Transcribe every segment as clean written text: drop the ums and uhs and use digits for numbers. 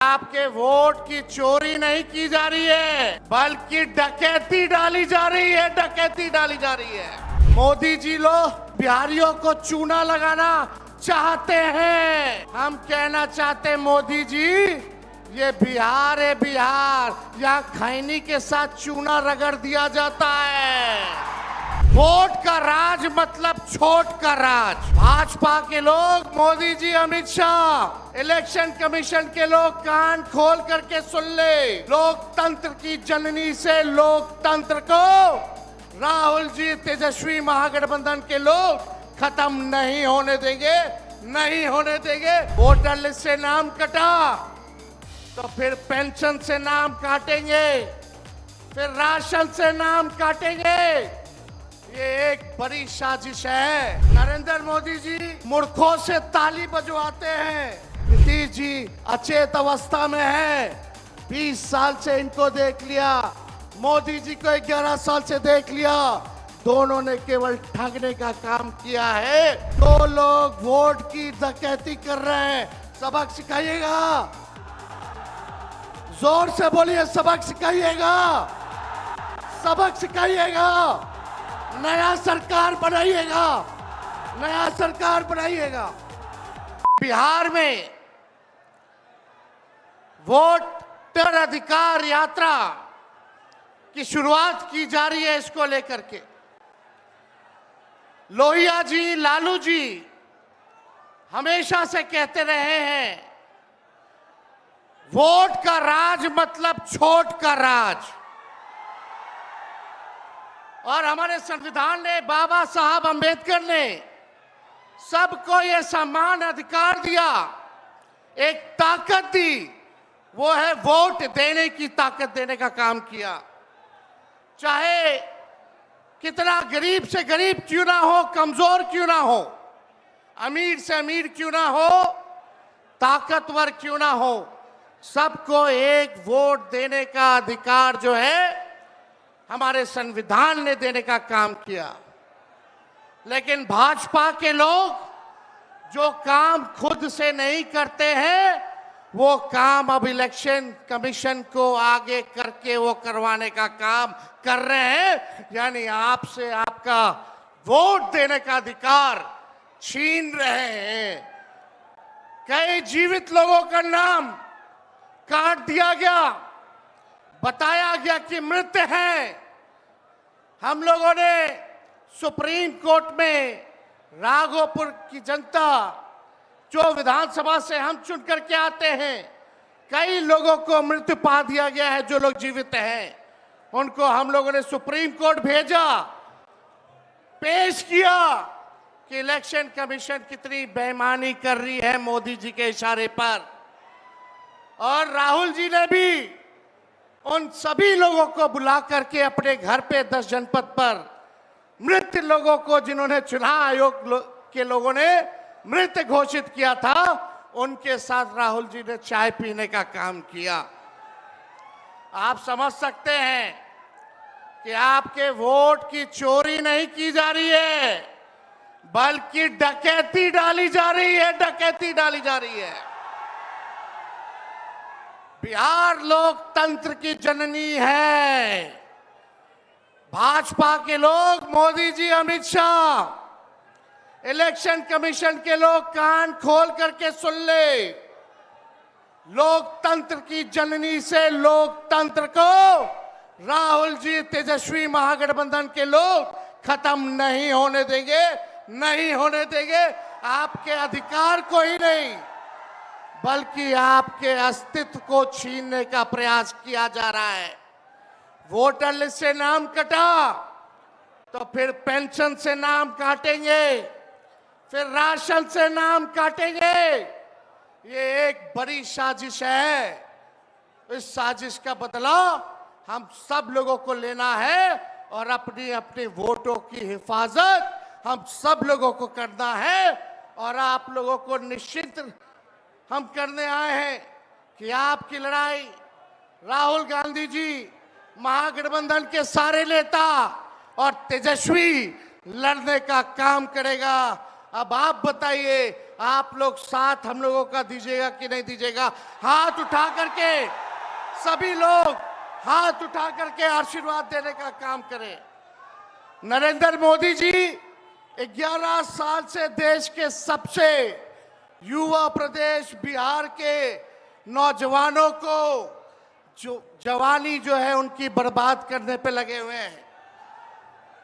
आपके वोट की चोरी नहीं की जा रही है, बल्कि डकैती डाली जा रही है, डकैती डाली जा रही है। मोदी जी लोग बिहारियों को चूना लगाना चाहते हैं। हम कहना चाहते हैं मोदी जी, ये बिहार है, बिहार, यहाँ खैनी के साथ चूना रगड़ दिया जाता है। वोट का राज मतलब छोट का राज। भाजपा के लोग, मोदी जी, अमित शाह, इलेक्शन कमीशन के लोग कान खोल करके सुन ले। लोकतंत्र की जननी से लोकतंत्र को राहुल जी, तेजस्वी महागठबंधन के लोग खत्म नहीं होने देंगे, नहीं होने देंगे। वोटर लिस्ट से नाम कटा तो फिर पेंशन से नाम काटेंगे, फिर राशन से नाम काटेंगे। ये एक बड़ी साजिश है। नरेंद्र मोदी जी मूर्खों से ताली बजवाते हैं। नीतीश जी अचेत अवस्था में है, 20 साल से इनको देख लिया। मोदी जी को 11 साल से देख लिया। दोनों ने केवल ठगने का काम किया है। दो लोग वोट की डकैती कर रहे हैं। सबक सिखाइएगा, जोर से बोलिए, सबक सिखाइएगा, सबक सिखाइएगा। नया सरकार बनाइएगा, नया सरकार बनाइएगा। बिहार में वोटर अधिकार यात्रा की शुरुआत की जा रही है। इसको लेकर के लोहिया जी, लालू जी हमेशा से कहते रहे हैं, वोट का राज मतलब छोट का राज। और हमारे संविधान ने, बाबा साहब अंबेडकर ने सबको ये समान अधिकार दिया, एक ताकत दी, वो है वोट देने की ताकत देने का काम किया। चाहे कितना गरीब से गरीब क्यों ना हो, कमजोर क्यों ना हो, अमीर से अमीर क्यों ना हो, ताकतवर क्यों ना हो, सबको एक वोट देने का अधिकार जो है हमारे संविधान ने देने का काम किया। लेकिन भाजपा के लोग जो काम खुद से नहीं करते हैं, वो काम अब इलेक्शन कमीशन को आगे करके वो करवाने का काम कर रहे हैं। यानी आपसे आपका वोट देने का अधिकार छीन रहे हैं। कई जीवित लोगों का नाम काट दिया गया, बताया गया कि मृत हैं। हम लोगों ने सुप्रीम कोर्ट में राघोपुर की जनता, जो विधानसभा से हम चुन करके आते हैं, कई लोगों को मृत्यु पा दिया गया है। जो लोग जीवित हैं उनको हम लोगों ने सुप्रीम कोर्ट भेजा, पेश किया कि इलेक्शन कमीशन कितनी बेईमानी कर रही है मोदी जी के इशारे पर। और राहुल जी ने भी उन सभी लोगों को बुला करके अपने घर पे 10 जनपद पर मृत लोगों को, जिन्होंने चुनाव आयोग के लोगों ने मृत घोषित किया था, उनके साथ राहुल जी ने चाय पीने का काम किया। आप समझ सकते हैं कि आपके वोट की चोरी नहीं की जा रही है, बल्कि डकैती डाली जा रही है, डकैती डाली जा रही है। बिहार लोकतंत्र की जननी है। भाजपा के लोग, मोदी जी, अमित शाह, इलेक्शन कमीशन के लोग कान खोल करके सुन ले। लोकतंत्र की जननी से लोकतंत्र को राहुल जी, तेजस्वी महागठबंधन के लोग खत्म नहीं होने देंगे, नहीं होने देंगे। आपके अधिकार को ही नहीं, बल्कि आपके अस्तित्व को छीनने का प्रयास किया जा रहा है। वोटर लिस्ट से नाम कटा तो फिर पेंशन से नाम काटेंगे, फिर राशन से नाम काटेंगे। ये एक बड़ी साजिश है। इस साजिश का बदला हम सब लोगों को लेना है और अपनी अपनी वोटों की हिफाजत हम सब लोगों को करना है। और आप लोगों को निश्चित हम करने आए हैं कि आपकी लड़ाई राहुल गांधी जी, महागठबंधन के सारे नेता और तेजस्वी लड़ने का काम करेगा। अब आप बताइए, आप लोग साथ हम लोगों का दीजिएगा कि नहीं दीजिएगा? हाथ उठा करके सभी लोग हाथ उठा करके आशीर्वाद देने का काम करें। नरेंद्र मोदी जी 11 साल से देश के सबसे युवा प्रदेश बिहार के नौजवानों को जो जवानी जो है उनकी बर्बाद करने पे लगे हुए हैं।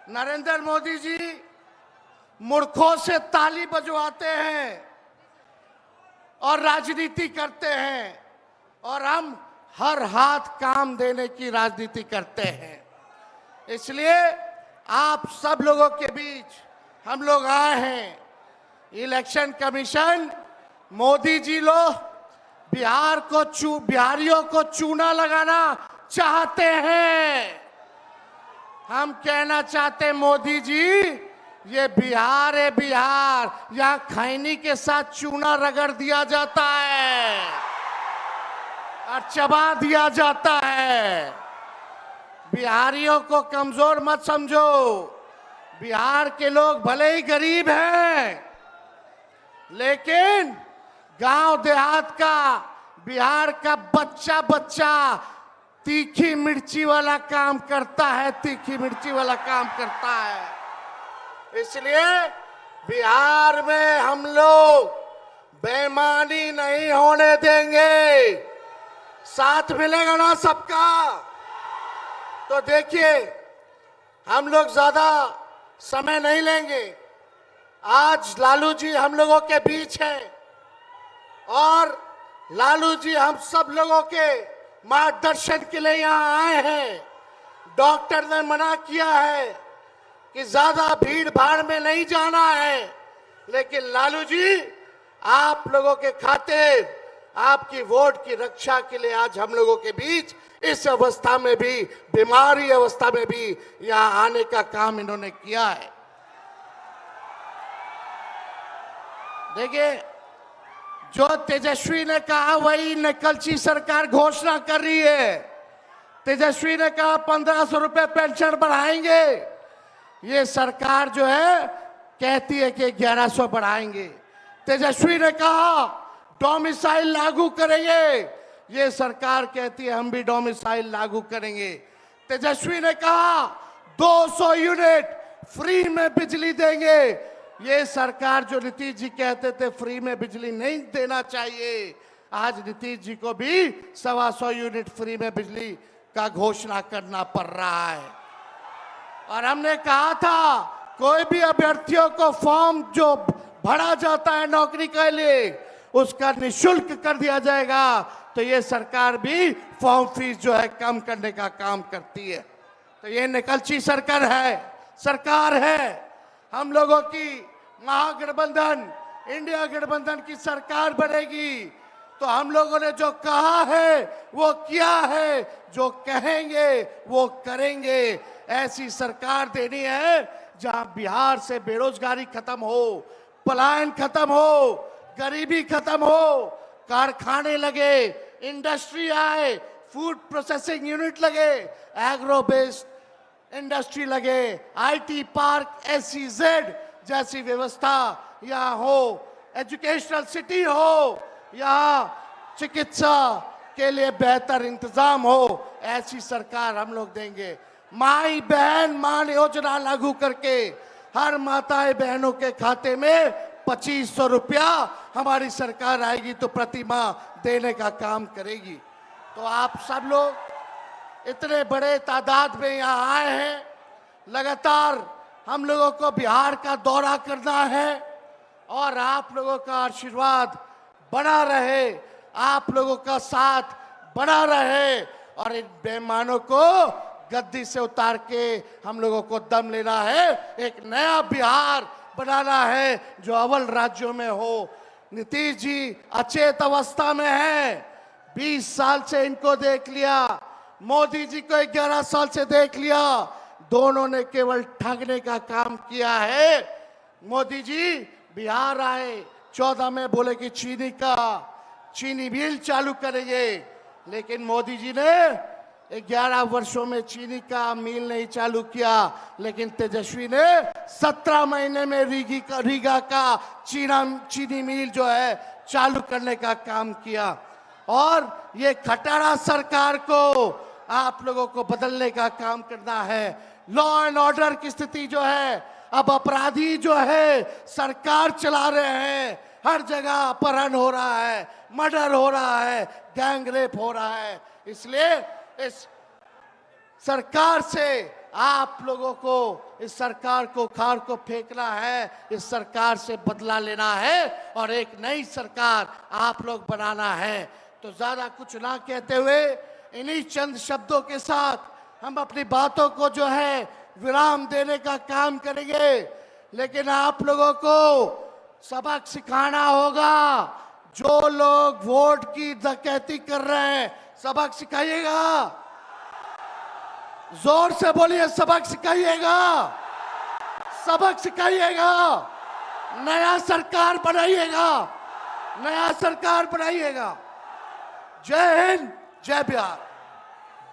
नरेंद्र मोदी जी मूर्खों से ताली बजवाते हैं और राजनीति करते हैं, और हम हर हाथ काम देने की राजनीति करते हैं। इसलिए आप सब लोगों के बीच हम लोग आए हैं। इलेक्शन कमीशन मोदी जी लोग बिहारियों को चूना लगाना चाहते हैं। हम कहना चाहते हैं, मोदी जी, ये बिहार है, बिहार, यहाँ खैनी के साथ चूना रगड़ दिया जाता है और चबा दिया जाता है। बिहारियों को कमजोर मत समझो। बिहार के लोग भले ही गरीब हैं, लेकिन गांव देहात का बिहार का बच्चा बच्चा तीखी मिर्ची वाला काम करता है, तीखी मिर्ची वाला काम करता है। इसलिए बिहार में हम लोग बेईमानी नहीं होने देंगे। साथ मिलेगा ना सबका? तो देखिए, हम लोग ज्यादा समय नहीं लेंगे। आज लालू जी हम लोगों के बीच हैं और लालू जी हम सब लोगों के मार्गदर्शन के लिए यहाँ आए हैं। डॉक्टर ने मना किया है कि ज्यादा भीड़ भाड़ में नहीं जाना है, लेकिन लालू जी आप लोगों के खातिर, आपकी वोट की रक्षा के लिए आज हम लोगों के बीच इस अवस्था में भी, बीमारी अवस्था में भी यहाँ आने का काम इन्होंने किया है। देखिए, जो तेजस्वी ने कहा वही नकलची सरकार घोषणा कर रही है। तेजस्वी ने कहा 1500 रुपए पेंशन बढ़ाएंगे, ये सरकार जो है कहती है कि 1100 बढ़ाएंगे। तेजस्वी ने कहा डोमिसाइल लागू करेंगे, ये सरकार कहती है हम भी डोमिसाइल लागू करेंगे। तेजस्वी ने कहा 200 यूनिट फ्री में बिजली देंगे, ये सरकार जो नीतीश जी कहते थे फ्री में बिजली नहीं देना चाहिए, आज नीतीश जी को भी 125 यूनिट फ्री में बिजली का घोषणा करना पड़ रहा है। और हमने कहा था कोई भी अभ्यर्थियों को फॉर्म जो भरा जाता है नौकरी के लिए उसका निःशुल्क कर दिया जाएगा, तो ये सरकार भी फॉर्म फीस जो है कम करने का काम करती है। तो ये निकलची सरकार है। हम लोगों की महागठबंधन, इंडिया गठबंधन की सरकार बनेगी तो हम लोगों ने जो कहा है वो किया है, जो कहेंगे वो करेंगे। ऐसी सरकार देनी है जहां बिहार से बेरोजगारी खत्म हो, पलायन खत्म हो, गरीबी खत्म हो, कारखाने लगे, इंडस्ट्री आए, फूड प्रोसेसिंग यूनिट लगे, एग्रो बेस्ड इंडस्ट्री लगे, आईटी पार्क, SEZ जैसी व्यवस्था यहाँ हो, एजुकेशनल सिटी हो, यहाँ चिकित्सा के लिए बेहतर इंतजाम हो, ऐसी सरकार हम लोग देंगे। माई बहन मान योजना लागू करके हर माताएं बहनों के खाते में 2500 रुपया हमारी सरकार आएगी तो प्रति माह देने का काम करेगी। तो आप सब लोग इतने बड़े तादाद में यहाँ आए हैं, लगातार हम लोगों को बिहार का दौरा करना है और आप लोगों का आशीर्वाद बना रहे, आप लोगों का साथ बना रहे और इन बेईमानों को गद्दी से उतार के हम लोगों को दम लेना है, एक नया बिहार बनाना है जो अव्वल राज्यों में हो। नीतीश जी अचेत अवस्था में हैं, 20 साल से इनको देख लिया, मोदी जी को 11 साल से देख लिया, दोनों ने केवल ठगने का काम किया है। मोदी जी बिहार आए 14 में बोले कि चीनी मिल चालू करेंगे, लेकिन मोदी जी ने 11 वर्षों में चीनी का मिल नहीं चालू किया, लेकिन तेजस्वी ने 17 महीने में रीगा का चीनी मिल जो है चालू करने का काम किया। और ये खटारा सरकार को आप लोगों को बदलने का काम करना है। लॉ एंड ऑर्डर की स्थिति जो है, अब अपराधी जो है सरकार चला रहे हैं, हर जगह अपहरण हो रहा है, मर्डर हो रहा है, गैंग रेप हो रहा है। इसलिए इस सरकार से आप लोगों को, इस सरकार को खार को फेंकना है, इस सरकार से बदला लेना है और एक नई सरकार आप लोग बनाना है। तो ज्यादा कुछ ना कहते हुए इन्हीं चंद शब्दों के साथ हम अपनी बातों को जो है विराम देने का काम करेंगे। लेकिन आप लोगों को सबक सिखाना होगा। जो लोग वोट की डकैती कर रहे हैं, सबक सिखाइएगा। जोर से बोलिए, सबक सिखाइएगा, सबक सिखाइएगा। नया सरकार बनाइएगा, नया सरकार बनाइएगा। जय हिंद, जय बिहार।